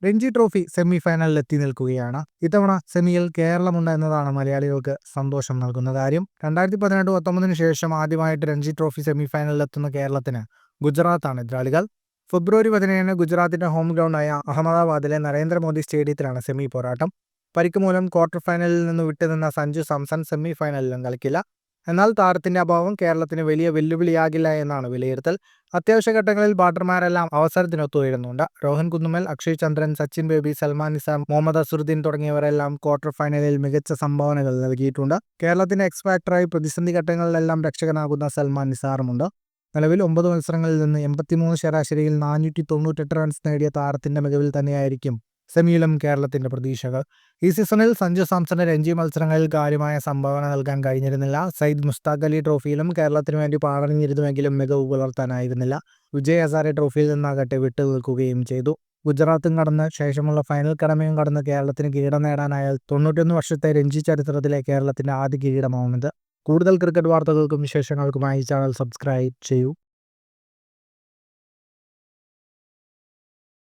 Ranji trophy semi ഫൈനലിൽ എത്തി നിൽക്കുകയാണ്. ഇത്തവണ സെമിയിൽ കേരളമുണ്ട് എന്നതാണ് മലയാളികൾക്ക് സന്തോഷം നൽകുന്ന കാര്യം. 2018-19 ശേഷം ആദ്യമായിട്ട് രഞ്ജി ട്രോഫി സെമി ഫൈനലിൽ എത്തുന്ന കേരളത്തിന് ഗുജറാത്താണ് എതിരാളികൾ. ഫെബ്രുവരി 17 ഗുജറാത്തിന്റെ ഹോം ഗ്രൗണ്ടായ അഹമ്മദാബാദിലെ നരേന്ദ്രമോദി സ്റ്റേഡിയത്തിലാണ് സെമി പോരാട്ടം. പരിക്ക് മൂലം ക്വാർട്ടർ ഫൈനലിൽ നിന്ന് വിട്ടുനിന്ന സഞ്ജു സാംസൺ സെമി ഫൈനലിലും കളിക്കില്ല. എന്നാൽ താരത്തിന്റെ അഭാവം കേരളത്തിന് വലിയ വെല്ലുവിളിയാകില്ല എന്നാണ് വിലയിരുത്തൽ. അത്യാവശ്യ ഘട്ടങ്ങളിൽ ബാറ്റർമാരെല്ലാം അവസരത്തിനൊത്തു വരുന്നുണ്ട്. രോഹൻ കുന്നുമൽ, അക്ഷയ് ചന്ദ്രൻ, സച്ചിൻ ബേബി, സൽമാൻ നിസാം, മുഹമ്മദ് അസറുദ്ദീൻ തുടങ്ങിയവരെല്ലാം ക്വാർട്ടർ ഫൈനലിൽ മികച്ച സംഭാവനകൾ നൽകിയിട്ടുണ്ട്. കേരളത്തിന്റെ എക്സ്പാക്ടറായി പ്രതിസന്ധി ഘട്ടങ്ങളിലെല്ലാം രക്ഷകനാകുന്ന സൽമാൻ നിസാറുമുണ്ട്. നിലവിൽ 9 മത്സരങ്ങളിൽ നിന്ന് 83 ശരാശരിയിൽ 498 റൺസ് നേടിയ താരത്തിന്റെ മികവിൽ തന്നെയായിരിക്കും സെമിയിലും കേരളത്തിന്റെ പ്രതീക്ഷകൾ. ഈ സീസണിൽ സഞ്ജു സാംസണ് രഞ്ജി മത്സരങ്ങളിൽ കാര്യമായ സംഭാവന നൽകാൻ കഴിഞ്ഞിരുന്നില്ല. സയ്യിദ് മുസ്താഖ് അലി ട്രോഫിയിലും കേരളത്തിന് വേണ്ടി പാടണിഞ്ഞിരുന്നുവെങ്കിലും മികവ് പുലർത്താനായിരുന്നില്ല. വിജയ് ഹസാരെ ട്രോഫിയിൽ നിന്നാകട്ടെ വിട്ടു നിൽക്കുകയും ചെയ്തു. ഗുജറാത്തും കടന്ന് ശേഷമുള്ള ഫൈനൽ കടമയും കടന്ന് കേരളത്തിന് കിരീടം നേടാനായാൽ 91 വർഷത്തെ രഞ്ജി ചരിത്രത്തിലെ കേരളത്തിന്റെ ആദ്യ കിരീടമാവുന്നത്. കൂടുതൽ ക്രിക്കറ്റ് വാർത്തകൾക്കും വിശേഷങ്ങൾക്കുമായി ചാനൽ സബ്സ്ക്രൈബ് ചെയ്യൂ.